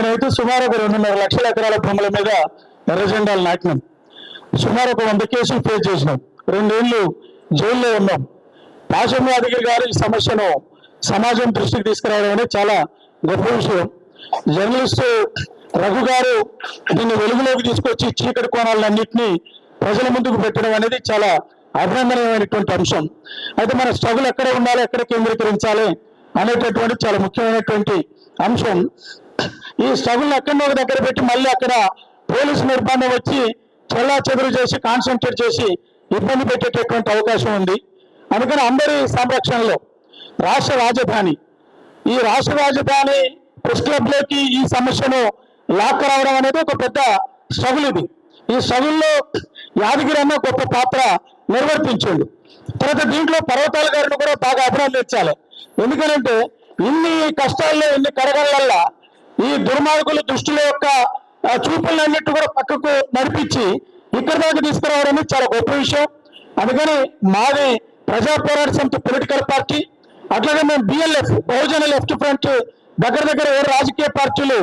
నేనైతే సుమారు ఒక 2.5 లక్షల ఎకరాల భూముల మీద ఎర్రజెండాలు నాటినాం. సుమారు ఒక 100 కేసులు ఫేస్ చేసినాం. 2 ఏళ్ళు జైల్లో ఉన్నాం. పాశం యాదగిరి గారు ఈ సమస్యను సమాజం దృష్టికి తీసుకురావడం అనేది చాలా గొప్ప విషయం. జర్నలిస్టు రఘు గారు దీన్ని వెలుగులోకి తీసుకొచ్చి చీకటి కోణాలన్నింటినీ ప్రజల ముందుకు పెట్టడం అనేది చాలా అభినందనమైనటువంటి అంశం. అయితే మన స్ట్రగుల్ ఎక్కడ ఉండాలి, ఎక్కడ కేంద్రీకరించాలి అనేటటువంటి చాలా ముఖ్యమైనటువంటి అంశం. ఈ స్ట్రగుల్ని ఎక్కడో ఒక దగ్గర పెట్టి మళ్ళీ అక్కడ పోలీసు నిర్బంధం వచ్చి చెల్లా చెదురు చేసి కాన్సన్ట్రేట్ చేసి ఇబ్బంది పెట్టేటటువంటి అవకాశం ఉంది. అందుకని అందరి సంరక్షణలో రాష్ట్ర రాజధాని ప్రెస్ క్లబ్లోకి ఈ సమస్యను లాక్కరావడం అనేది ఒక పెద్ద స్ట్రగుల్. ఈ స్ట్రగుల్లో యాదగిరి అన్న గొప్ప పాత్ర నిర్వర్తించాడు. తర్వాత దీంట్లో పర్వతాల గారిని కూడా బాగా అభినందించాలి. ఎందుకంటే ఇన్ని కష్టాల్లో ఇన్ని కడగల ఈ దుర్మార్గుల దృష్టిల యొక్క చూపులన్నిటి కూడా పక్కకు నడిపించి ఇక్కడ దాకా తీసుకురావడం చాలా గొప్ప విషయం. అందుకని మాది ప్రజా పోరాట సమితి పొలిటికల్ పార్టీ, అట్లాగే మేము బిఎల్ఎఫ్ బహుజన లెఫ్ట్ ఫ్రంట్ దగ్గర 7 రాజకీయ పార్టీలు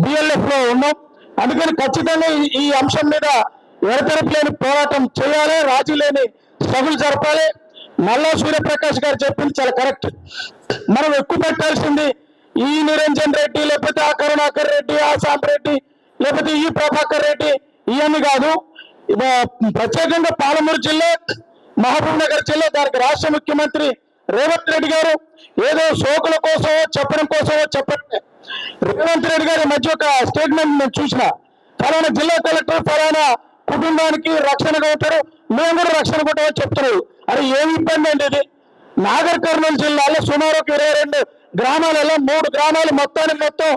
బిఎల్ఎఫ్ లో ఉన్నాం. అందుకని ఖచ్చితంగా ఈ అంశం మీద ఎడతెరపు లేని పోరాటం చేయాలి, రాజీ లేని స్ట్రగుల్ జరపాలి. నల్లా సూర్యప్రకాష్ గారు చెప్పింది చాలా కరెక్ట్. మనం ఎక్కువ పెట్టాల్సింది ఈ నిరంజన్ రెడ్డి, లేకపోతే ఆ కరుణాకర్ రెడ్డి, ఆ సాంబరెడ్డి, లేకపోతే ఈ ప్రభాకర్ రెడ్డి, ఇవన్నీ కాదు. ప్రత్యేకంగా పాలమూరు జిల్లా, మహబూబ్ నగర్ జిల్లా, దానికి రాష్ట్ర ముఖ్యమంత్రి రేవంత్ రెడ్డి గారు ఏదో సోకుల కోసమో చెప్పడం కోసమో చెప్పండి. రేవంత్ రెడ్డి గారి మధ్య ఒక స్టేట్మెంట్ నేను చూసిన, ఫలానా జిల్లా కలెక్టర్ ఫలానా కుటుంబానికి రక్షణగా ఉంటారు, మేము కూడా రక్షణ ఉంటామని చెప్తున్నారు. అది ఏమి ఇబ్బంది అండి ఇది? నాగర్ కర్నూలు జిల్లాలో సుమారు 22 గ్రామాలలో 3 గ్రామాలు మొత్తం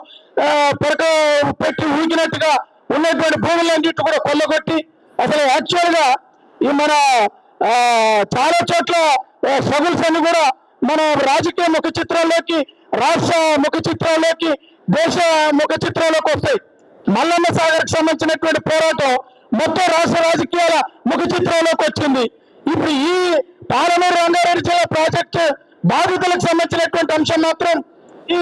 పొరక పెట్టి ఊగినట్టుగా ఉన్నటువంటి భూములన్నింటి కూడా కొల్లగొట్టి అసలు యాక్చువల్గా ఈ మన చాలా చోట్ల స్ట్రగుల్స్ అన్ని కూడా మన రాజకీయ ముఖ చిత్రాల్లోకి, రాష్ట్ర ముఖ చిత్రాల్లోకి, దేశ ముఖ చిత్రాల్లోకి వస్తాయి. మల్లన్న సాగర్కి సంబంధించినటువంటి పోరాటం మొత్తం రాష్ట్ర రాజకీయాల ముఖ చిత్రంలోకి వచ్చింది. ఇప్పుడు ఈ పాలమూరు రంగారెడ్డి జిల్లా ప్రాజెక్టు బాధితులకు సంబంధించినటువంటి అంశం మాత్రం ఈ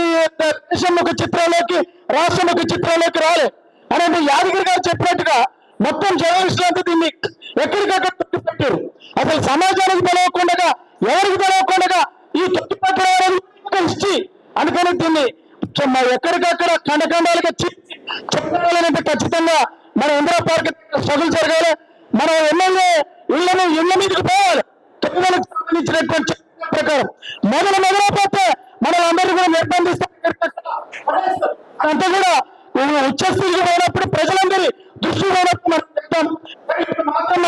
దేశ ముఖ చిత్రంలోకి, రాష్ట్ర ముఖ చిత్రంలోకి రాలే అనేది యాదగిరి గారు చెప్పినట్టుగా మొత్తం జర్నలిస్టులంతా దీన్ని ఎక్కడికక్కడ తొక్కిపెట్టారు. అసలు సమాజానికి తెలవకుండా, ఎవరికి తెలవకుండా ఈ తొక్కిపెట్టడం అనేది ఒక హిస్టరీ. అందుకని దీన్ని ఎక్కడికక్కడ ఖండఖండాలుగా చెప్పాలంటే ఖచ్చితంగా మన ఇందిరా పార్క్ స్ట్రగుల్ జరగాలి. మన ఎమ్మెల్యే ఇళ్ల మీదకి పోవాలి. తొమ్మిదిలకు సంబంధించినటువంటి ప్రకారం మొదలైపోతే మనల్ని కూడా నిర్బంధిస్తాం. అంతా కూడా ఉచ్చస్థితికి పోయినప్పుడు ప్రజలందరి దృష్టి పోయినప్పుడు మనం చెప్తాం. మాత్రం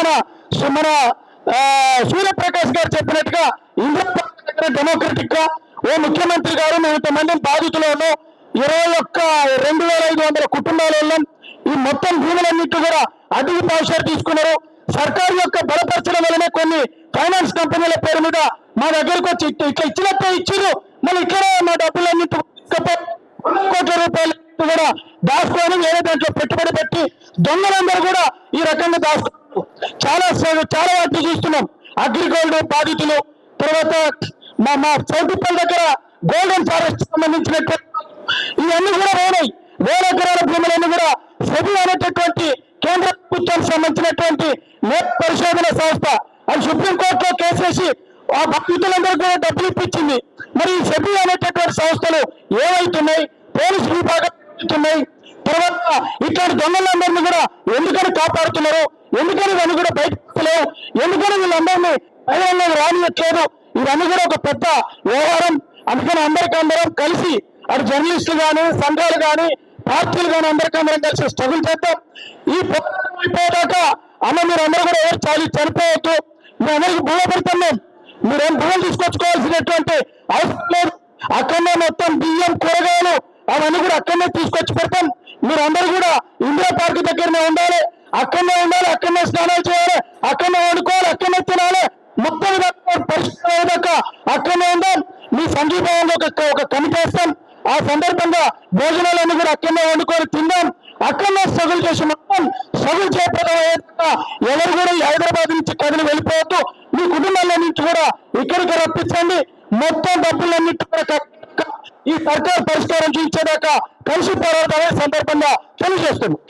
మన సూర్యప్రకాష్ గారు చెప్పినట్టుగా ఇందిరా పార్క్ దగ్గర డెమోక్రటిక్ గా ఓ ముఖ్యమంత్రి గారు మేము ఇంతమంది బాధితులను 2,500 కుటుంబాల వాళ్ళం ఈ మొత్తం భూములన్నింటి కూడా అధిక పాషారు తీసుకున్నారు. సర్కారు యొక్క బలపరచడం వల్లనే కొన్ని ఫైనాన్స్ కంపెనీల పేరు మీద మా దగ్గరకు వచ్చి ఇట్లా ఇచ్చినట్టే ఇచ్చారు. మళ్ళీ ఇక్కడే మా డబ్బులన్నింటి 100 కోట్ల రూపాయలు కూడా దాచుకొని వేరే దాంట్లో పెట్టుబడి పెట్టి దొంగలందరూ కూడా ఈ రకంగా దాచుకున్నారు. చాలా వాటిని చూస్తున్నాం. అగ్రిగోల్డ్ బాధితులు, తర్వాత మా చౌటుప్పల్ దగ్గర గోల్డెన్ ఫారెస్ట్ సంబంధించినటువంటి ఇవన్నీ కూడా పోయినాయి. 1000 ఎకరాల భూములన్నీ కూడా సెబీ అనేటటువంటి కేంద్ర ప్రభుత్వానికి సంబంధించినటువంటి నేర పరిశోధన సంస్థ అది సుప్రీంకోర్టులో కేసేసి ఆ బాధితులందరూ కూడా డబ్బులు ఇప్పించింది. మరి ఈ సెబీ అనేటటువంటి సంస్థలు ఏవైతున్నాయి, పోలీసు విభాగం ఏవైతున్నాయి, తర్వాత ఇట్లాంటి దొంగలందరినీ కూడా ఎందుకని కాపాడుతున్నారు, ఎందుకని ఇవన్నీ కూడా బయటలేవు, ఎందుకని వీళ్ళందరినీ బయట రానియట్లేదు, ఇవన్నీ కూడా ఒక పెద్ద వ్యవహారం. అందుకని అందరం కలిసి అటు జర్నలిస్టులు కానీ, సంఘాలు కానీ, పార్టీలు కానీ అందరం కలిసి స్ట్రగుల్ చేద్దాం. ఈ పోరాటం అయిపోయాక మీరందరూ కూడా ఎవరు చనిపోవద్దు, మీ అందరికి భూమ పెడుతున్నాం, మీరేం భూములు తీసుకొచ్చుకోవాల్సినటువంటి అవసరం లేదు. అక్కడనే మొత్తం బియ్యం, కూరగాయలు అవన్నీ కూడా అక్కడనే తీసుకొచ్చి పెడతాం. మీరందరూ కూడా ఇందిరా పార్క్ దగ్గరనే ఉండాలి, అక్కడనే స్నానాలు చేయాలి, అక్కడనే వండుకోవాలి, అక్కడనే తినాలి. మొత్తం పరిస్థితి అయ్యాక అక్కడనే ఉందాం. మీ సంఘీభావంలో ఒక కమిటీ వేస్తాం. ఆ సందర్భంగా భోజనాలన్నీ కూడా అక్కడనే వండుకొని తిందాం. అక్కడనే స్ట్రగుల్ చేసి మొత్తం స్ట్రగుల్ చేయకపోతే ఎవరు కూడా ఈ హైదరాబాద్ నుంచి కదిలి వెళ్ళిపోవద్దు. మీ కుటుంబాల నుంచి కూడా ఇక్కడికి రప్పించండి. మొత్తం డబ్బులన్నింటి కూడా ఈ సర్కార్ పరిష్కారం చూపించేదాకా కలిసి పోరాడతామని సందర్భంగా తెలియజేస్తున్నాం.